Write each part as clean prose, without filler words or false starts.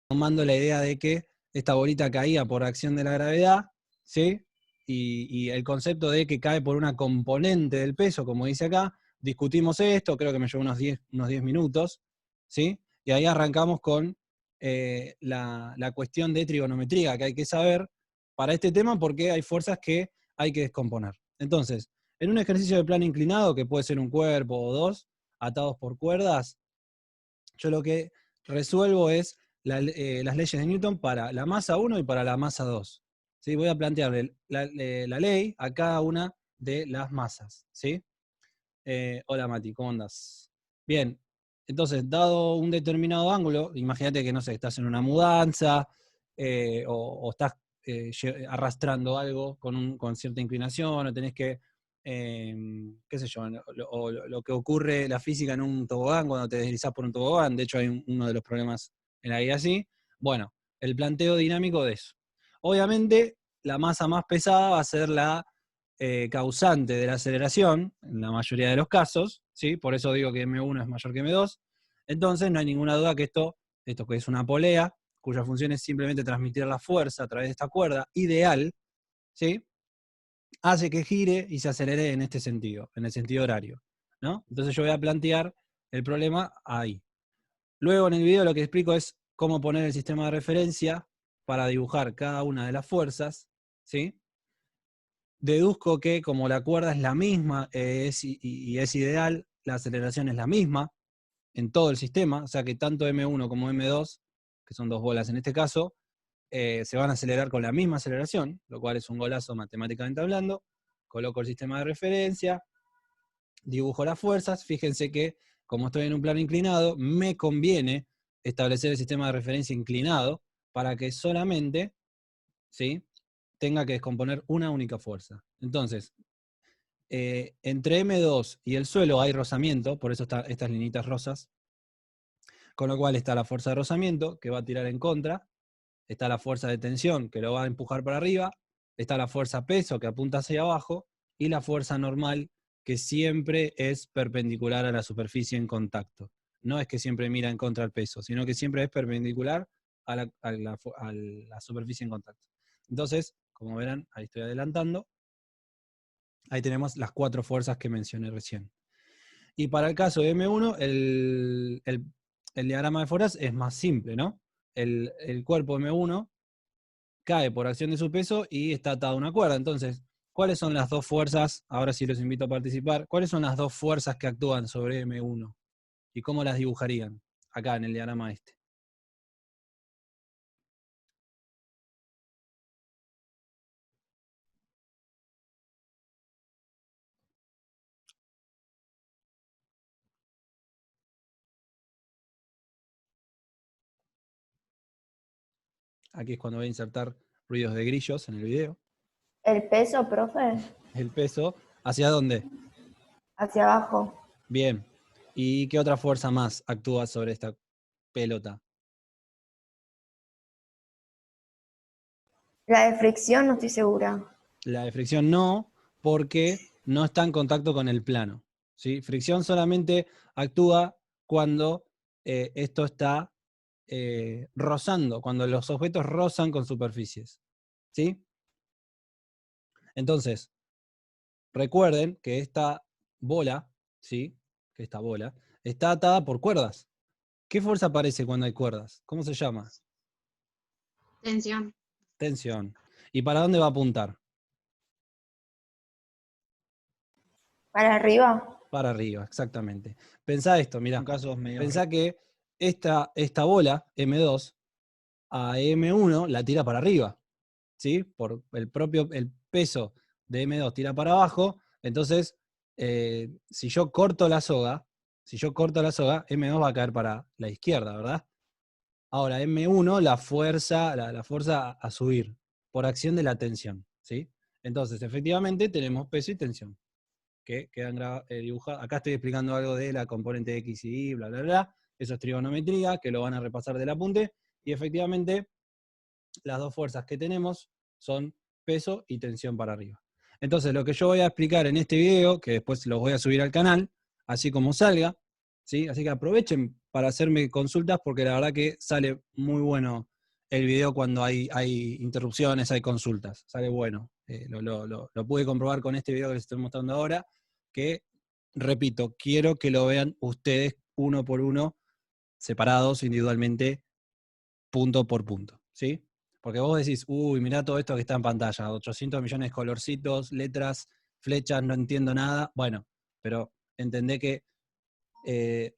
tomando la idea de que esta bolita caía por acción de la gravedad, ¿sí? Y el concepto de que cae por una componente del peso, como dice acá, discutimos esto, creo que me llevó unos 10 minutos, ¿sí? Y ahí arrancamos con la cuestión de trigonometría que hay que saber para este tema, porque hay fuerzas que hay que descomponer. Entonces, en un ejercicio de plano inclinado, que puede ser un cuerpo o dos, atados por cuerdas, yo lo que resuelvo es las leyes de Newton para la masa 1 y para la masa 2. ¿Sí? Voy a plantearle la ley a cada una de las masas. ¿Sí? Hola Mati, ¿cómo andás? Bien, entonces, dado un determinado ángulo, imagínate que, no sé, estás en una mudanza o estás arrastrando algo con cierta inclinación, o tenés que, qué sé yo, o lo que ocurre la física en un tobogán cuando te deslizás por un tobogán, de hecho hay uno de los problemas en la guía así. Bueno, el planteo dinámico de eso. Obviamente, la masa más pesada va a ser la causante de la aceleración, en la mayoría de los casos, ¿sí? Por eso digo que M1 es mayor que M2. Entonces no hay ninguna duda que esto que es una polea, cuya función es simplemente transmitir la fuerza a través de esta cuerda ideal, ¿sí? Hace que gire y se acelere en este sentido, en el sentido horario, ¿no? Entonces yo voy a plantear el problema ahí. Luego en el video lo que explico es cómo poner el sistema de referencia para dibujar cada una de las fuerzas, ¿sí? Deduzco que como la cuerda es la misma y es ideal, la aceleración es la misma en todo el sistema, o sea que tanto M1 como M2, que son dos bolas en este caso, se van a acelerar con la misma aceleración, lo cual es un golazo matemáticamente hablando. Coloco el sistema de referencia, dibujo las fuerzas, fíjense que como estoy en un plano inclinado, me conviene establecer el sistema de referencia inclinado para que solamente, ¿sí?, tenga que descomponer una única fuerza. Entonces, entre M2 y el suelo hay rozamiento, por eso están estas linitas rosas, con lo cual está la fuerza de rozamiento, que va a tirar en contra, está la fuerza de tensión, que lo va a empujar para arriba, está la fuerza peso, que apunta hacia abajo, y la fuerza normal, que siempre es perpendicular a la superficie en contacto. No es que siempre mira en contra del peso, sino que siempre es perpendicular a la superficie en contacto. Entonces, como verán, ahí estoy adelantando, ahí tenemos las 4 fuerzas que mencioné recién. Y para el caso de M1, el diagrama de fuerzas es más simple, ¿no? El cuerpo M1 cae por acción de su peso y está atado a una cuerda. Entonces, ¿cuáles son las dos fuerzas? Ahora sí los invito a participar. ¿Cuáles son las dos fuerzas que actúan sobre M1? ¿Y cómo las dibujarían acá en el diagrama este? Aquí es cuando voy a insertar ruidos de grillos en el video. ¿El peso, profe? El peso, ¿hacia dónde? Hacia abajo. Bien. ¿Y qué otra fuerza más actúa sobre esta pelota? La de fricción no estoy segura. La de fricción no, porque no está en contacto con el plano, ¿sí? Fricción solamente actúa cuando esto está rozando, cuando los objetos rozan con superficies, ¿sí? Entonces, recuerden que esta bola, ¿sí?, que esta bola está atada por cuerdas. ¿Qué fuerza aparece cuando hay cuerdas? ¿Cómo se llama? Tensión. Tensión. ¿Y para dónde va a apuntar? ¿Para arriba? Para arriba, exactamente. Pensá esto, mirá. Pensá que esta bola, M2, a M1 la tira para arriba, ¿sí? Por el peso de M2 tira para abajo, entonces, si yo corto la soga, M2 va a caer para la izquierda, ¿verdad? Ahora, M1, la fuerza a subir, por acción de la tensión, ¿sí? Entonces, efectivamente, tenemos peso y tensión, que quedan dibujadas. Acá estoy explicando algo de la componente X y Y, bla, bla, bla. Eso es trigonometría, que lo van a repasar del apunte. Y efectivamente, las dos fuerzas que tenemos son peso y tensión para arriba. Entonces, lo que yo voy a explicar en este video, que después los voy a subir al canal, así como salga, ¿sí? Así que aprovechen para hacerme consultas, porque la verdad que sale muy bueno el video cuando hay interrupciones, hay consultas. Sale bueno. Lo pude comprobar con este video que les estoy mostrando ahora, que, repito, quiero que lo vean ustedes uno por uno, separados individualmente, punto por punto, ¿sí? Porque vos decís, uy, mirá todo esto que está en pantalla, 800 millones de colorcitos, letras, flechas, no entiendo nada. Bueno, pero entendé que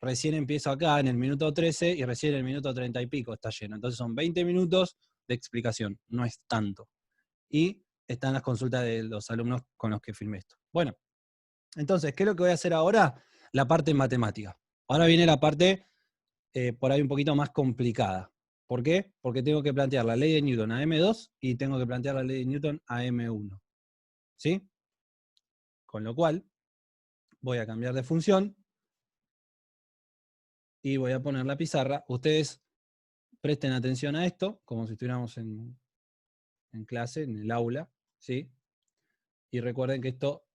recién empiezo acá en el minuto 13 y recién en el minuto 30 y pico está lleno. Entonces son 20 minutos de explicación, no es tanto. Y están las consultas de los alumnos con los que filmé esto. Bueno, entonces, ¿qué es lo que voy a hacer ahora? La parte matemática. Ahora viene la parte por ahí un poquito más complicada. ¿Por qué? Porque tengo que plantear la ley de Newton a M2 y tengo que plantear la ley de Newton a M1. ¿Sí? Con lo cual, voy a cambiar de función y voy a poner la pizarra. Ustedes presten atención a esto, como si estuviéramos en clase, en el aula, ¿sí? Y recuerden que esto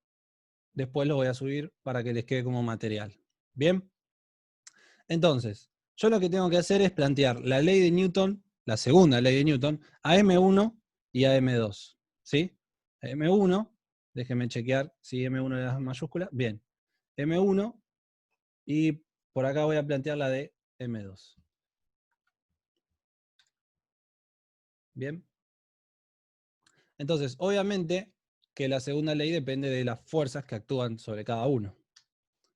después lo voy a subir para que les quede como material. ¿Bien? Entonces, yo lo que tengo que hacer es plantear la ley de Newton, la segunda ley de Newton, a M1 y a M2. ¿Sí? M1, déjenme chequear si M1 es mayúscula. Bien. M1 y por acá voy a plantear la de M2. Bien. Entonces, obviamente que la segunda ley depende de las fuerzas que actúan sobre cada uno.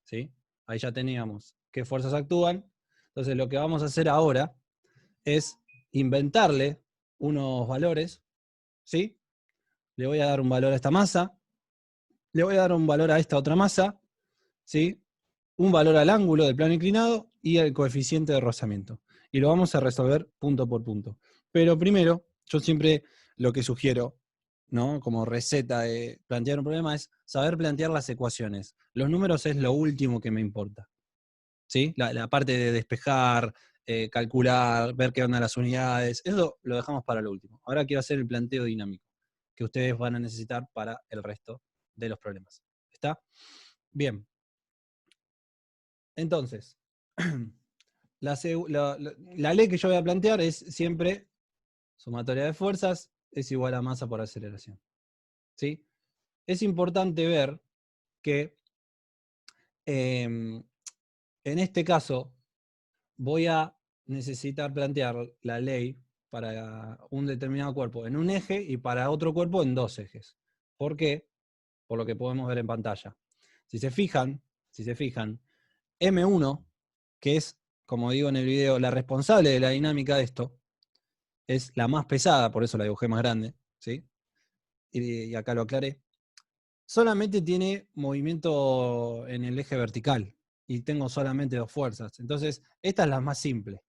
¿Sí? Ahí ya teníamos qué fuerzas actúan. Entonces, lo que vamos a hacer ahora es inventarle unos valores, ¿sí? Le voy a dar un valor a esta masa, le voy a dar un valor a esta otra masa, ¿sí? Un valor al ángulo del plano inclinado y el coeficiente de rozamiento. Y lo vamos a resolver punto por punto. Pero primero, yo siempre lo que sugiero, ¿no? Como receta de plantear un problema es saber plantear las ecuaciones. Los números es lo último que me importa, ¿sí? La parte de despejar, calcular, ver qué onda las unidades, eso lo dejamos para lo último. Ahora quiero hacer el planteo dinámico, que ustedes van a necesitar para el resto de los problemas. ¿Está? Bien. Entonces, la ley que yo voy a plantear es siempre sumatoria de fuerzas es igual a masa por aceleración. ¿Sí? Es importante ver que en este caso voy a necesitar plantear la ley para un determinado cuerpo en un eje y para otro cuerpo en dos ejes. ¿Por qué? Por lo que podemos ver en pantalla. Si se fijan, M1, que es, como digo en el video, la responsable de la dinámica de esto, es la más pesada, por eso la dibujé más grande, ¿sí? Y acá lo aclaré. Solamente tiene movimiento en el eje vertical, y tengo solamente dos fuerzas. Entonces, esta es la más simple.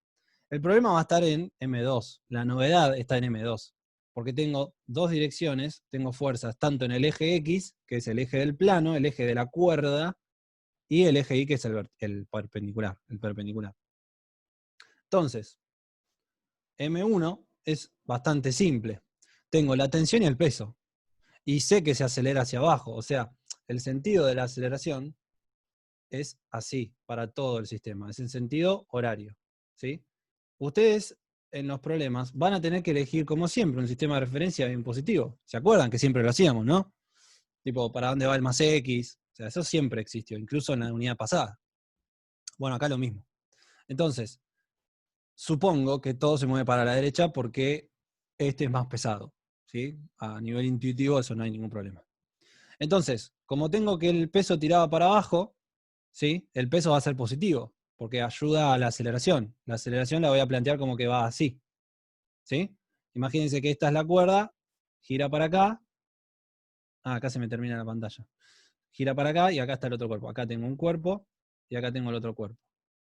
El problema va a estar en M2. La novedad está en M2. Porque tengo dos direcciones, tengo fuerzas tanto en el eje X, que es el eje del plano, el eje de la cuerda, y el eje Y, que es el perpendicular. Entonces, M1 es bastante simple. Tengo la tensión y el peso. Y sé que se acelera hacia abajo. O sea, el sentido de la aceleración es así para todo el sistema. Es en sentido horario. ¿Sí? Ustedes en los problemas van a tener que elegir, como siempre, un sistema de referencia bien positivo. ¿Se acuerdan que siempre lo hacíamos, no? Tipo, ¿para dónde va el más X? O sea, eso siempre existió, incluso en la unidad pasada. Bueno, acá lo mismo. Entonces, supongo que todo se mueve para la derecha porque este es más pesado. ¿Sí? A nivel intuitivo eso no hay ningún problema. Entonces, como tengo que el peso tiraba para abajo, ¿sí? El peso va a ser positivo, porque ayuda a la aceleración. La aceleración la voy a plantear como que va así. ¿Sí? Imagínense que esta es la cuerda, gira para acá. Acá se me termina la pantalla. Gira para acá y acá está el otro cuerpo. Acá tengo un cuerpo y acá tengo el otro cuerpo.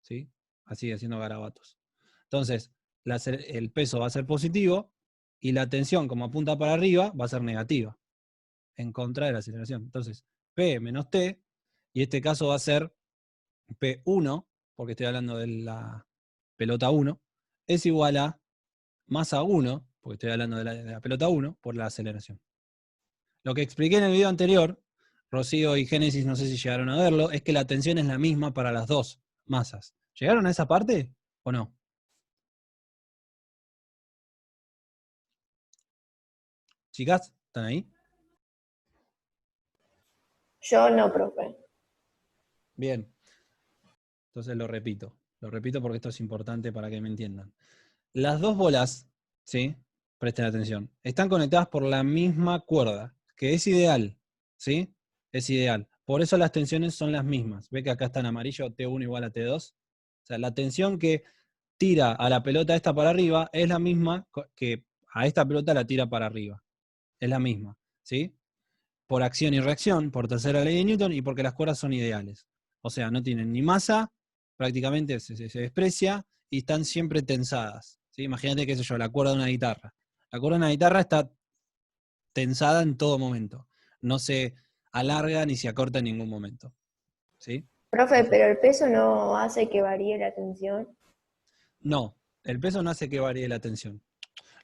¿Sí? Así haciendo garabatos. Entonces, el peso va a ser positivo y la tensión, como apunta para arriba, va a ser negativa, en contra de la aceleración. Entonces, P menos T, y este caso va a ser P1, porque estoy hablando de la pelota 1, es igual a masa 1, porque estoy hablando de la pelota 1, por la aceleración. Lo que expliqué en el video anterior, Rocío y Génesis no sé si llegaron a verlo, es que la tensión es la misma para las dos masas. ¿Llegaron a esa parte o no? Chicas, ¿están ahí? Yo no, profe. Bien. Entonces lo repito. Lo repito porque esto es importante para que me entiendan. Las dos bolas, ¿sí? Presten atención. Están conectadas por la misma cuerda, que es ideal, ¿sí? Es ideal. Por eso las tensiones son las mismas. ¿Ve que acá está en amarillo T1 igual a T2? O sea, la tensión que tira a la pelota esta para arriba es la misma que a esta pelota la tira para arriba. Es la misma, ¿sí? Por acción y reacción, por tercera ley de Newton y porque las cuerdas son ideales. O sea, no tienen ni masa, prácticamente se desprecia y están siempre tensadas. ¿Sí? Imagínate, qué sé yo, la cuerda de una guitarra. La cuerda de una guitarra está tensada en todo momento. No se alarga ni se acorta en ningún momento. ¿Sí? Profe, pero el peso no hace que varíe la tensión. No, el peso no hace que varíe la tensión.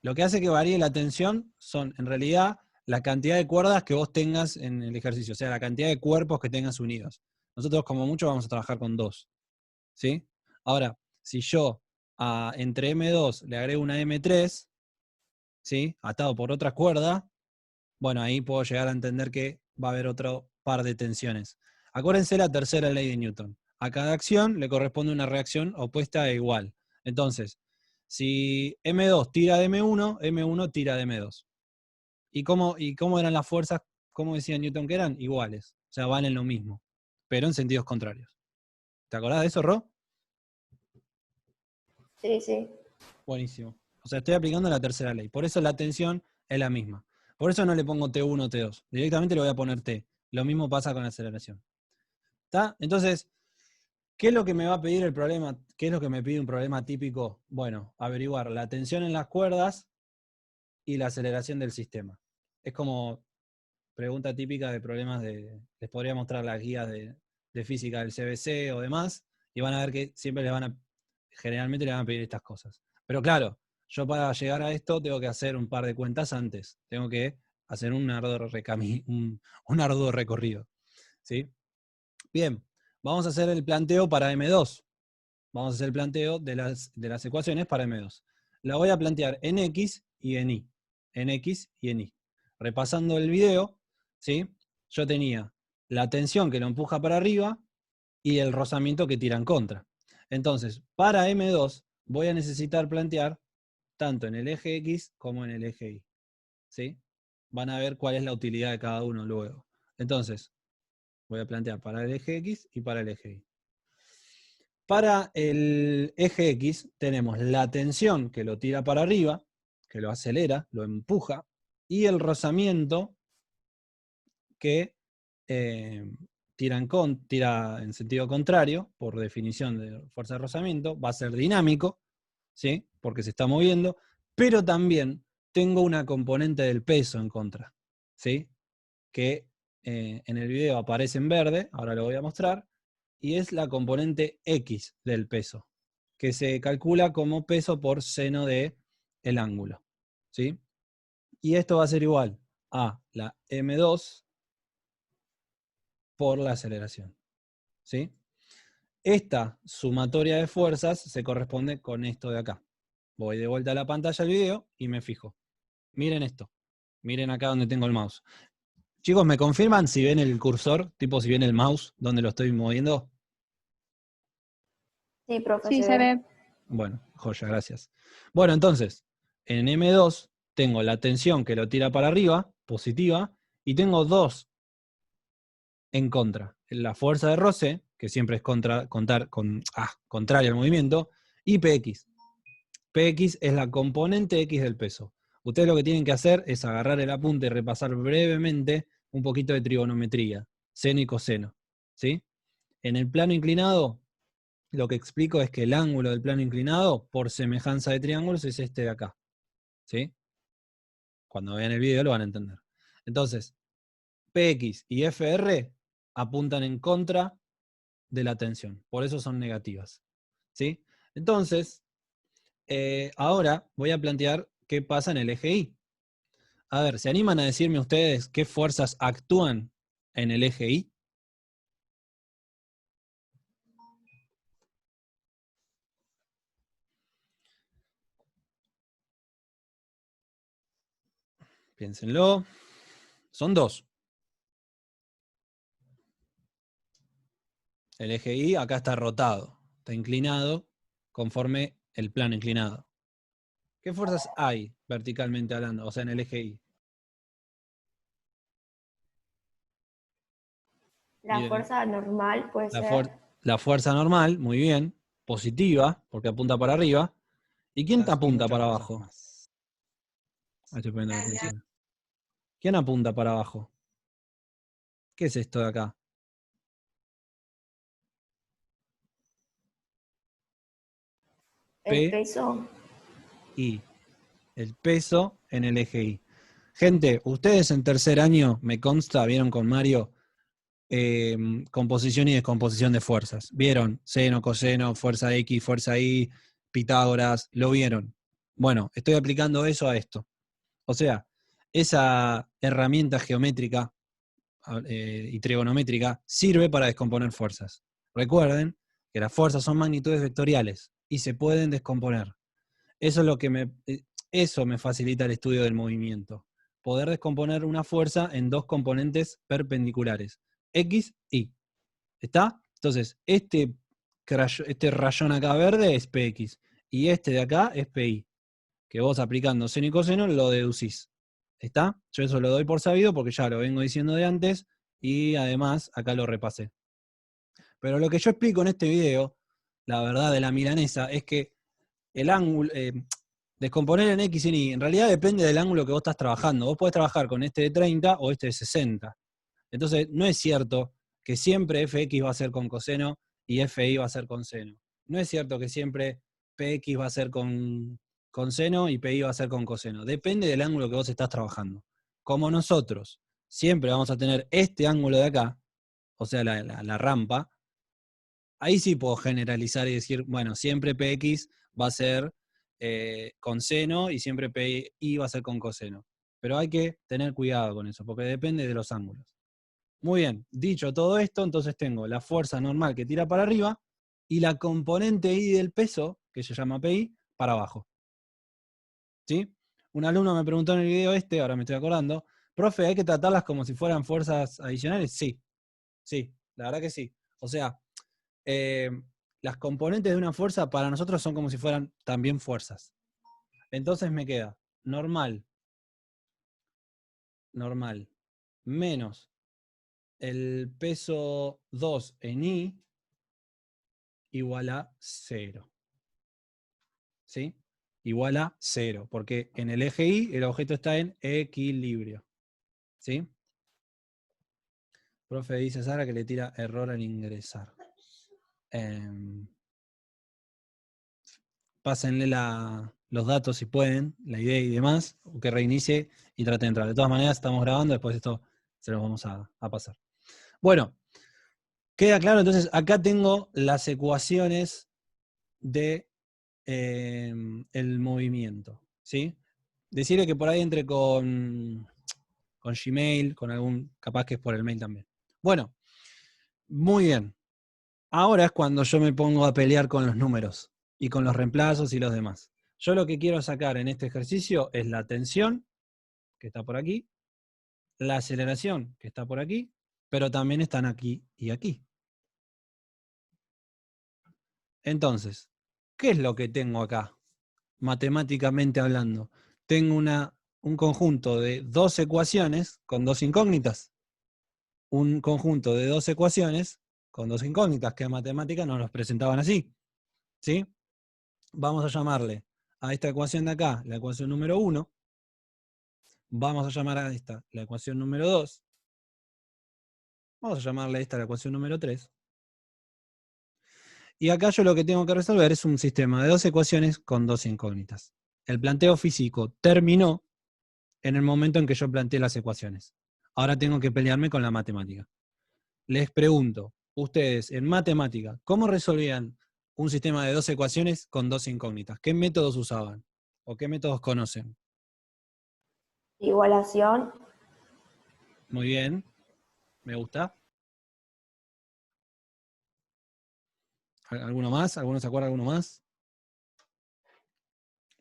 Lo que hace que varíe la tensión son, en realidad, la cantidad de cuerdas que vos tengas en el ejercicio, o sea, la cantidad de cuerpos que tengas unidos. Nosotros, como mucho, vamos a trabajar con 2. ¿Sí? Ahora, si yo entre M2 le agrego una M3, ¿sí? Atado por otra cuerda, bueno, ahí puedo llegar a entender que va a haber otro par de tensiones. Acuérdense la tercera ley de Newton. A cada acción le corresponde una reacción opuesta e igual. Entonces, si M2 tira de M1, M1 tira de M2. ¿Y cómo eran las fuerzas? ¿Cómo decía Newton que eran? Iguales. O sea, valen lo mismo, pero en sentidos contrarios. ¿Te acordás de eso, Ro? Sí, sí. Buenísimo. O sea, estoy aplicando la tercera ley. Por eso la tensión es la misma. Por eso no le pongo T1 o T2. Directamente le voy a poner T. Lo mismo pasa con la aceleración. ¿Está? Entonces, ¿qué es lo que me va a pedir el problema? ¿Qué es lo que me pide un problema típico? Bueno, averiguar la tensión en las cuerdas y la aceleración del sistema. Es como pregunta típica de problemas de... Les podría mostrar las guías de física del CBC o demás, y van a ver que siempre generalmente le van a pedir estas cosas. Pero claro, yo para llegar a esto tengo que hacer un par de cuentas antes. Tengo que hacer un arduo recorrido. ¿Sí? Bien, vamos a hacer el planteo para M2. Vamos a hacer el planteo de las ecuaciones para M2. La voy a plantear en X y en Y. En X y en Y. Repasando el video, ¿sí? Yo tenía la tensión que lo empuja para arriba y el rozamiento que tira en contra. Entonces, para M2 voy a necesitar plantear tanto en el eje X como en el eje Y. ¿Sí? Van a ver cuál es la utilidad de cada uno luego. Entonces, voy a plantear para el eje X y para el eje Y. Para el eje X tenemos la tensión que lo tira para arriba, que lo acelera, lo empuja, y el rozamiento que tira en sentido contrario, por definición de fuerza de rozamiento, va a ser dinámico, ¿sí? Porque se está moviendo, pero también tengo una componente del peso en contra, ¿sí? Que en el video aparece en verde, ahora lo voy a mostrar, y es la componente X del peso, que se calcula como peso por seno de el ángulo, ¿sí? Y esto va a ser igual a la M2 por la aceleración, ¿sí? Esta sumatoria de fuerzas se corresponde con esto de acá. Voy de vuelta a la pantalla del video y me fijo. Miren esto. Miren acá donde tengo el mouse. Chicos, ¿me confirman si ven el cursor? Tipo, si ven el mouse, donde lo estoy moviendo. Sí, profe, Sí, se se ve. ve. Bueno, joya, gracias. Bueno, entonces, en M2 tengo la tensión que lo tira para arriba, positiva, y tengo 2 en contra. La fuerza de roce, que siempre es contraria al movimiento, y Px. Px es la componente X del peso. Ustedes lo que tienen que hacer es agarrar el apunte y repasar brevemente un poquito de trigonometría, seno y coseno. ¿Sí? En el plano inclinado, lo que explico es que el ángulo del plano inclinado, por semejanza de triángulos, es este de acá. ¿Sí? Cuando vean el video lo van a entender. Entonces, Px y Fr apuntan en contra de la tensión. Por eso son negativas. ¿Sí? Entonces, ahora voy a plantear qué pasa en el eje Y. A ver, ¿se animan a decirme ustedes qué fuerzas actúan en el eje Y? Piénsenlo. Son dos. El eje Y acá está rotado, está inclinado conforme el plano inclinado. ¿Qué fuerzas hay verticalmente hablando? O sea, en el eje Y. La Miren, fuerza normal puede ser. la fuerza normal, muy bien, positiva, porque apunta para arriba. ¿Y quién te apunta para abajo? Ahí estoy poniendo atención. ¿Quién apunta para abajo? ¿Qué es esto de acá? El P, peso. I. El peso en el eje Y. Gente, ustedes en tercer año, me consta, vieron con Mario, composición y descomposición de fuerzas. ¿Vieron? Seno, coseno, fuerza X, fuerza Y, Pitágoras, ¿lo vieron? Bueno, estoy aplicando eso a esto. O sea, esa herramienta geométrica y trigonométrica sirve para descomponer fuerzas. Recuerden que las fuerzas son magnitudes vectoriales y se pueden descomponer. Eso es lo que eso me facilita el estudio del movimiento. Poder descomponer una fuerza en dos componentes perpendiculares, X, Y. ¿Está? Entonces, este rayón acá verde es PX y este de acá es PI, que vos aplicando seno y coseno lo deducís. ¿Está? Yo eso lo doy por sabido porque ya lo vengo diciendo de antes y además acá lo repasé. Pero lo que yo explico en este video, la verdad de la milanesa, es que el ángulo, descomponer en X y en Y, en realidad depende del ángulo que vos estás trabajando. Vos podés trabajar con este de 30 o este de 60. Entonces, no es cierto que siempre fx va a ser con coseno y fi va a ser con seno. No es cierto que siempre px va a ser con seno y pi va a ser con coseno. Depende del ángulo que vos estás trabajando. Como nosotros siempre vamos a tener este ángulo de acá, o sea, la rampa, ahí sí puedo generalizar y decir, bueno, siempre px va a ser con seno y siempre pi va a ser con coseno. Pero hay que tener cuidado con eso, porque depende de los ángulos. Muy bien, dicho todo esto, entonces tengo la fuerza normal que tira para arriba y la componente I del peso, que se llama PI, para abajo. ¿Sí? Un alumno me preguntó en el video ahora me estoy acordando, profe, ¿hay que tratarlas como si fueran fuerzas adicionales? Sí, sí, la verdad que sí. O sea, las componentes de una fuerza para nosotros son como si fueran también fuerzas. Entonces me queda normal, menos el peso 2 en I igual a 0. ¿Sí? Igual a 0, porque en el eje Y el objeto está en equilibrio. ¿Sí? Profe dice Sara que le tira error al ingresar. Pásenle los datos si pueden, la idea y demás, o que reinicie y trate de entrar. De todas maneras, estamos grabando, después esto se los vamos a pasar. Bueno, queda claro, entonces acá tengo las ecuaciones de el movimiento. ¿Sí? Decirle que por ahí entre con Gmail, con algún, capaz que es por el mail también. Bueno, muy bien. Ahora es cuando yo me pongo a pelear con los números y con los reemplazos y los demás. Yo lo que quiero sacar en este ejercicio es la tensión, que está por aquí, la aceleración, que está por aquí, pero también están aquí y aquí. Entonces, ¿qué es lo que tengo acá? Matemáticamente hablando. Tengo un conjunto de dos ecuaciones con dos incógnitas. Un conjunto de dos ecuaciones con dos incógnitas, que en matemática nos los presentaban así. ¿Sí? Vamos a llamarle a esta ecuación de acá la ecuación número 1. Vamos a llamar a esta la ecuación número 2. Vamos a llamarle a esta la ecuación número 3. Y acá yo lo que tengo que resolver es un sistema de dos ecuaciones con dos incógnitas. El planteo físico terminó en el momento en que yo planteé las ecuaciones. Ahora tengo que pelearme con la matemática. Les pregunto, ustedes en matemática, ¿cómo resolvían un sistema de dos ecuaciones con dos incógnitas? ¿Qué métodos usaban? ¿O qué métodos conocen? Igualación. Muy bien, me gusta. ¿Alguno más? ¿Alguno se acuerda de alguno más?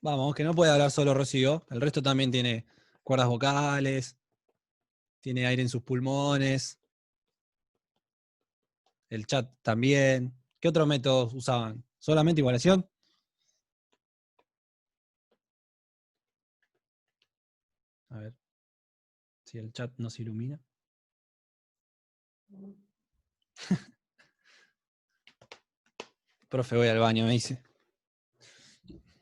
Vamos, que no puede hablar solo Rocío, el resto también tiene cuerdas vocales, tiene aire en sus pulmones, el chat también. ¿Qué otros métodos usaban? ¿Solamente igualación? A ver si el chat nos ilumina. Profe, voy al baño, me dice.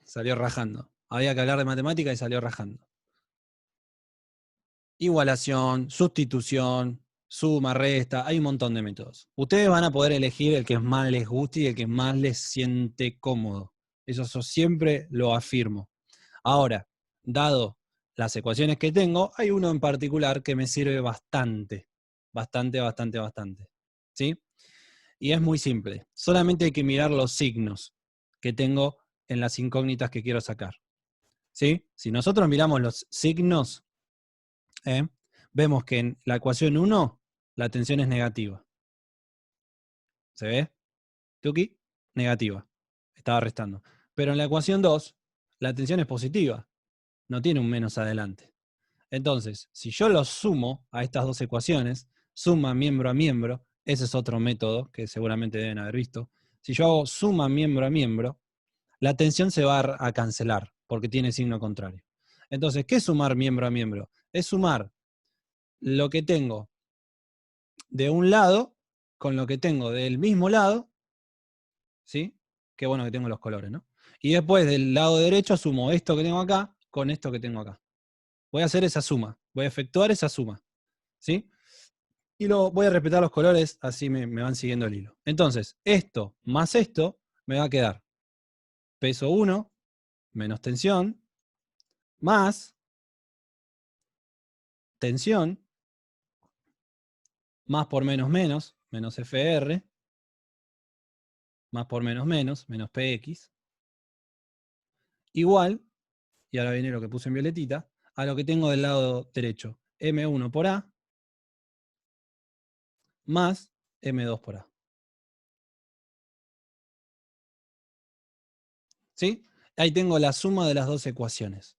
Salió rajando. Había que hablar de matemática y salió rajando. Igualación, sustitución, suma, resta, hay un montón de métodos. Ustedes van a poder elegir el que más les guste y el que más les siente cómodo. Eso siempre lo afirmo. Ahora, dado las ecuaciones que tengo, hay uno en particular que me sirve bastante. Bastante. ¿Sí? Y es muy simple. Solamente hay que mirar los signos que tengo en las incógnitas que quiero sacar. ¿Sí? Si nosotros miramos los signos, vemos que en la ecuación 1 la tensión es negativa. ¿Se ve? Tuki, negativa. Estaba restando. Pero en la ecuación 2, la tensión es positiva. No tiene un menos adelante. Entonces, si yo los sumo a estas dos ecuaciones, suma miembro a miembro, ese es otro método que seguramente deben haber visto. Si yo hago suma miembro a miembro, la tensión se va a cancelar porque tiene signo contrario. Entonces, ¿qué es sumar miembro a miembro? Es sumar lo que tengo de un lado con lo que tengo del mismo lado, ¿sí? Qué bueno que tengo los colores, ¿no? Y después del lado derecho sumo esto que tengo acá con esto que tengo acá. Voy a hacer esa suma, voy a efectuar esa suma, ¿sí? Y luego voy a respetar los colores, así me van siguiendo el hilo. Entonces, esto más esto me va a quedar peso 1 menos tensión, más tensión, más por menos menos, menos FR, más por menos menos, menos PX, igual, y ahora viene lo que puse en violetita, a lo que tengo del lado derecho, M1 por A, más M2 por A. ¿Sí? Ahí tengo la suma de las dos ecuaciones.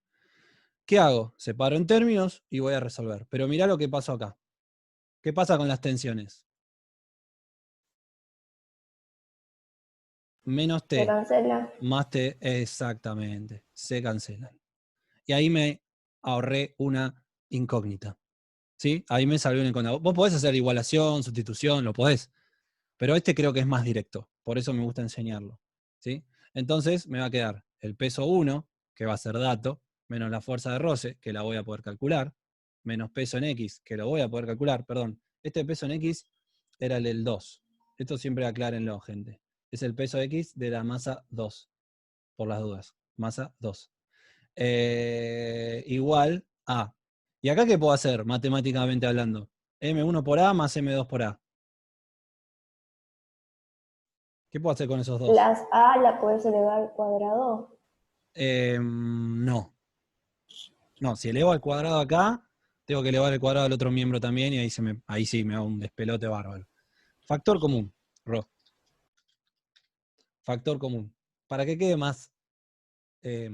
¿Qué hago? Separo en términos y voy a resolver. Pero mirá lo que pasó acá. ¿Qué pasa con las tensiones? Menos Se T, cancela. más T, exactamente. Se cancelan. Y ahí me ahorré una incógnita. ¿Sí? Ahí me salió una incógnita. Vos podés hacer igualación, sustitución, lo podés. Pero este creo que es más directo. Por eso me gusta enseñarlo. ¿Sí? Entonces me va a quedar el peso 1, que va a ser dato, menos la fuerza de roce, que la voy a poder calcular, menos peso en X, que lo voy a poder calcular, perdón. Este peso en X era el del 2. Esto siempre aclárenlo, gente. Es el peso X de la masa 2, por las dudas. Masa 2. Igual a. ¿Y acá qué puedo hacer matemáticamente hablando? M1 por A más M2 por A. ¿Qué puedo hacer con esos dos? Las A la puedes elevar al cuadrado. No. No, si elevo al cuadrado acá, tengo que elevar el cuadrado al otro miembro también y ahí sí me hago un despelote bárbaro. Factor común, Ro. Factor común. Para que quede más, eh,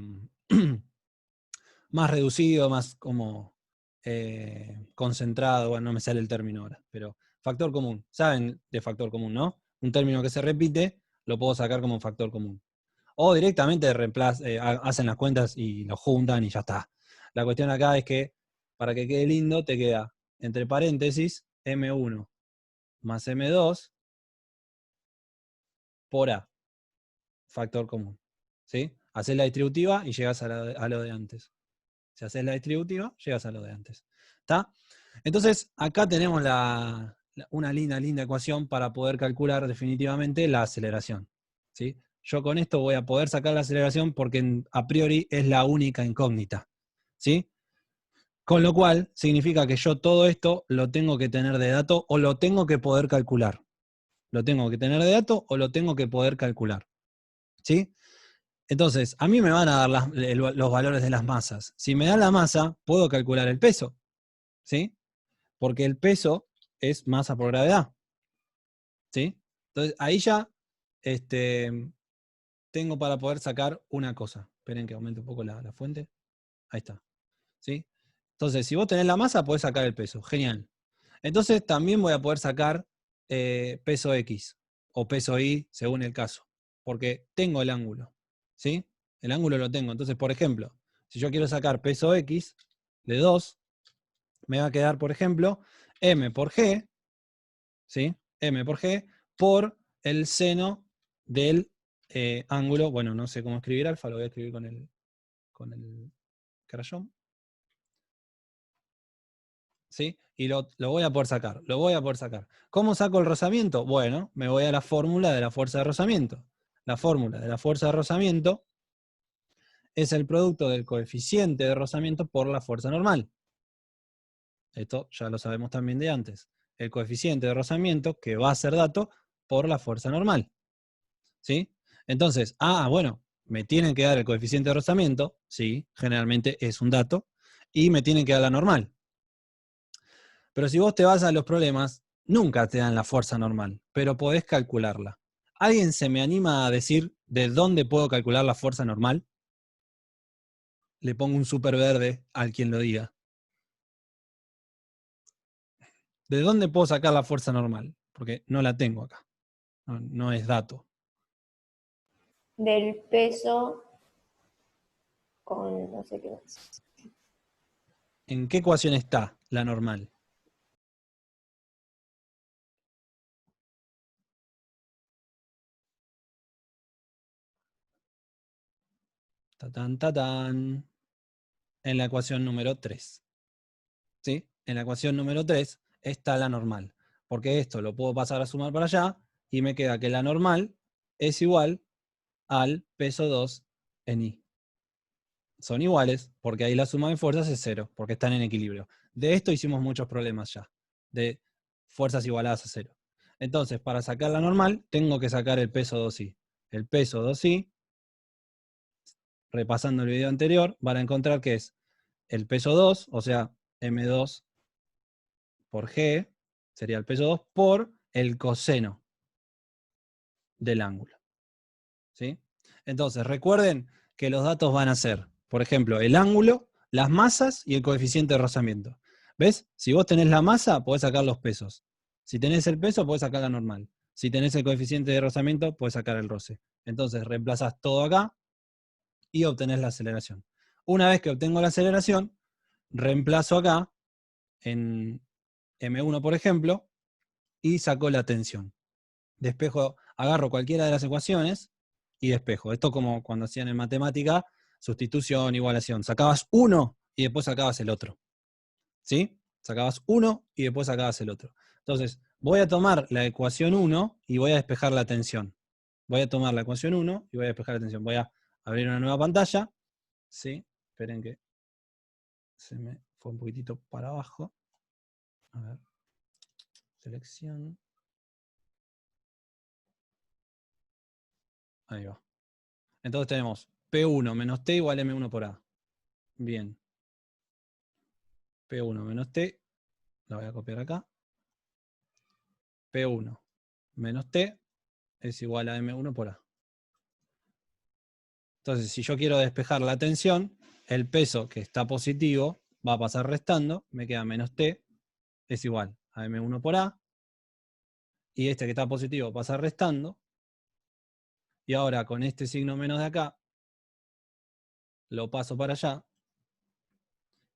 más reducido, más como concentrado, bueno, no me sale el término ahora, pero factor común. ¿Saben de factor común, no? Un término que se repite, lo puedo sacar como factor común. O directamente hacen las cuentas y lo juntan y ya está. La cuestión acá es que, para que quede lindo, te queda entre paréntesis M1 más M2 por A, factor común. ¿Sí? Haces la distributiva y llegas a lo de antes. Si haces la distributiva, llegas a lo de antes. ¿Está? Entonces, acá tenemos una linda ecuación para poder calcular definitivamente la aceleración. ¿Sí? Yo con esto voy a poder sacar la aceleración porque a priori es la única incógnita. ¿Sí? Con lo cual, significa que yo todo esto lo tengo que tener de dato o lo tengo que poder calcular. Lo tengo que tener de dato o lo tengo que poder calcular. ¿Sí? Entonces, a mí me van a dar los valores de las masas. Si me dan la masa, puedo calcular el peso. ¿Sí? Porque el peso es masa por gravedad. ¿Sí? Entonces, ahí ya tengo para poder sacar una cosa. Esperen que aumente un poco la fuente. Ahí está. ¿Sí? Entonces, si vos tenés la masa, podés sacar el peso. Genial. Entonces, también voy a poder sacar peso X o peso Y, según el caso. Porque tengo el ángulo. ¿Sí? El ángulo lo tengo. Entonces, por ejemplo, si yo quiero sacar peso X de 2, me va a quedar, por ejemplo, M por G, ¿sí? M por G por el seno del ángulo. Bueno, no sé cómo escribir alfa, lo voy a escribir con el crayón. ¿Sí? Y lo voy a poder sacar, lo voy a poder sacar. ¿Cómo saco el rozamiento? Bueno, me voy a la fórmula de la fuerza de rozamiento. La fórmula de la fuerza de rozamiento es el producto del coeficiente de rozamiento por la fuerza normal. Esto ya lo sabemos también de antes. El coeficiente de rozamiento, que va a ser dato por la fuerza normal. ¿Sí? Entonces, bueno, me tienen que dar el coeficiente de rozamiento, sí, generalmente es un dato, y me tienen que dar la normal. Pero si vos te vas a los problemas, nunca te dan la fuerza normal, pero podés calcularla. ¿Alguien se me anima a decir de dónde puedo calcular la fuerza normal? Le pongo un super verde al quien lo diga. ¿De dónde puedo sacar la fuerza normal? Porque no la tengo acá. No es dato. Del peso con no sé qué más. ¿En qué ecuación está la normal? Tatán, tatán. En la ecuación número 3. ¿Sí? En la ecuación número 3 está la normal. Porque esto lo puedo pasar a sumar para allá y me queda que la normal es igual al peso 2 en I. Son iguales porque ahí la suma de fuerzas es 0, porque están en equilibrio. De esto hicimos muchos problemas ya, de fuerzas igualadas a 0. Entonces, para sacar la normal, tengo que sacar el peso 2i. El peso 2i, repasando el video anterior, van a encontrar que es el peso 2, o sea, m2 por g, sería el peso 2 por el coseno del ángulo. ¿Sí? Entonces, recuerden que los datos van a ser, por ejemplo, el ángulo, las masas y el coeficiente de rozamiento. ¿Ves? Si vos tenés la masa, podés sacar los pesos. Si tenés el peso, podés sacar la normal. Si tenés el coeficiente de rozamiento, podés sacar el roce. Entonces, reemplazás todo acá y obtenés la aceleración. Una vez que obtengo la aceleración, reemplazo acá en M1, por ejemplo, y saco la tensión. Despejo, agarro cualquiera de las ecuaciones y despejo. Esto como cuando hacían en matemática, sustitución, igualación. Sacabas uno y después sacabas el otro. ¿Sí? Sacabas uno y después sacabas el otro. Entonces, voy a tomar la ecuación 1 y voy a despejar la tensión. Voy a tomar la ecuación 1 y voy a despejar la tensión. Voy a abrir una nueva pantalla. ¿Sí? Esperen que se me fue un poquitito para abajo. A ver. Selección. Ahí va. Entonces tenemos P1 menos T igual a M1 por A. Bien. P1 menos T, la voy a copiar acá. P1 menos T es igual a M1 por A. Entonces, si yo quiero despejar la tensión, el peso que está positivo va a pasar restando, me queda menos T, es igual a M1 por A. Y este que está positivo pasa restando. Y ahora con este signo menos de acá, lo paso para allá.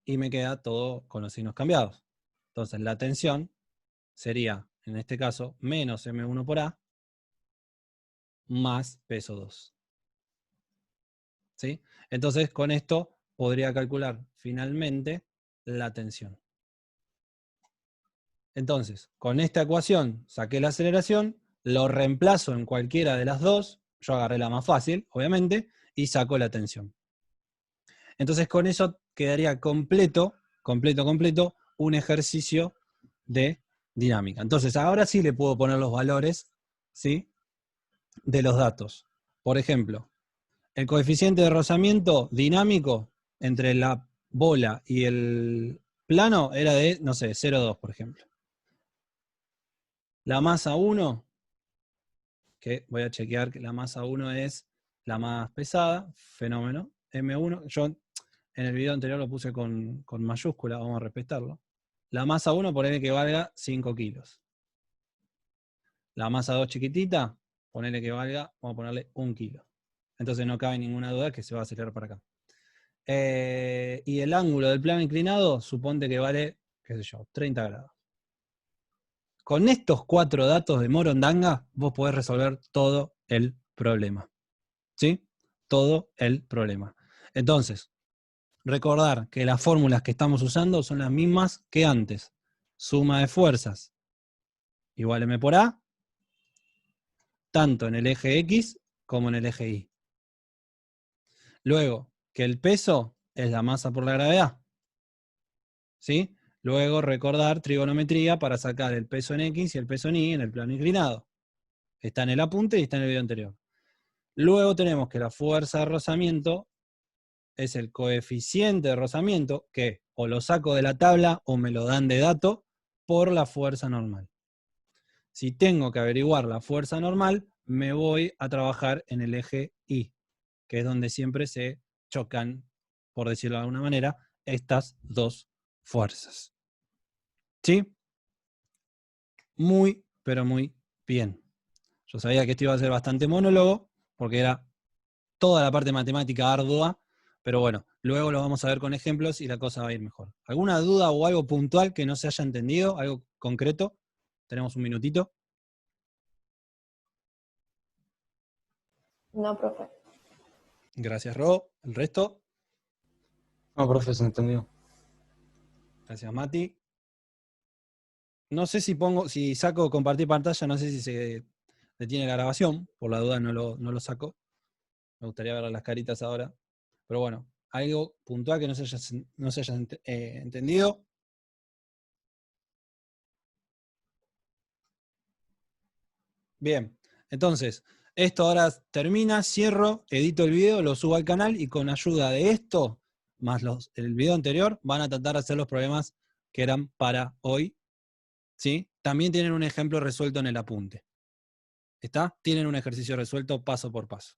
Y me queda todo con los signos cambiados. Entonces la tensión sería, en este caso, menos M1 por A más peso 2. ¿Sí? Entonces con esto podría calcular finalmente la tensión. Entonces, con esta ecuación saqué la aceleración, lo reemplazo en cualquiera de las dos, yo agarré la más fácil, obviamente, y saco la tensión. Entonces con eso quedaría completo, un ejercicio de dinámica. Entonces ahora sí le puedo poner los valores, ¿sí?, de los datos. Por ejemplo, el coeficiente de rozamiento dinámico entre la bola y el plano era de, no sé, 0,2, por ejemplo. La masa 1, que voy a chequear que la masa 1 es la más pesada, fenómeno, M1. Yo en el video anterior lo puse con mayúscula, vamos a respetarlo. La masa 1, ponele que valga 5 kilos. La masa 2 chiquitita, ponele que valga, vamos a ponerle 1 kilo. Entonces no cabe ninguna duda que se va a acelerar para acá. Y el ángulo del plano inclinado, suponte que vale, qué sé yo, 30 grados. Con estos 4 datos de Morondanga, vos podés resolver todo el problema. ¿Sí? Todo el problema. Entonces, recordar que las fórmulas que estamos usando son las mismas que antes. Suma de fuerzas igual M por A, tanto en el eje X como en el eje Y. Luego, que el peso es la masa por la gravedad. ¿Sí? Luego, recordar trigonometría para sacar el peso en X y el peso en Y en el plano inclinado. Está en el apunte y está en el video anterior. Luego tenemos que la fuerza de rozamiento es el coeficiente de rozamiento, que o lo saco de la tabla o me lo dan de dato, por la fuerza normal. Si tengo que averiguar la fuerza normal, me voy a trabajar en el eje Y, que es donde siempre se chocan, por decirlo de alguna manera, estas dos fuerzas. ¿Sí? Muy, pero muy bien. Yo sabía que esto iba a ser bastante monólogo, porque era toda la parte matemática ardua, pero bueno, luego lo vamos a ver con ejemplos y la cosa va a ir mejor. ¿Alguna duda o algo puntual que no se haya entendido? ¿Algo concreto? Tenemos un minutito. No, profe. Gracias, Ro. ¿El resto? No, profe, se entendió. Gracias, Mati. No sé si saco compartir pantalla, no sé si se detiene la grabación, por la duda no lo saco. Me gustaría ver las caritas ahora. Pero bueno, algo puntual que no se haya entendido. Bien, entonces, esto ahora termina, cierro, edito el video, lo subo al canal y con ayuda de esto, más el video anterior, van a tratar de hacer los problemas que eran para hoy. ¿Sí? También tienen un ejemplo resuelto en el apunte. ¿Está? Tienen un ejercicio resuelto paso por paso.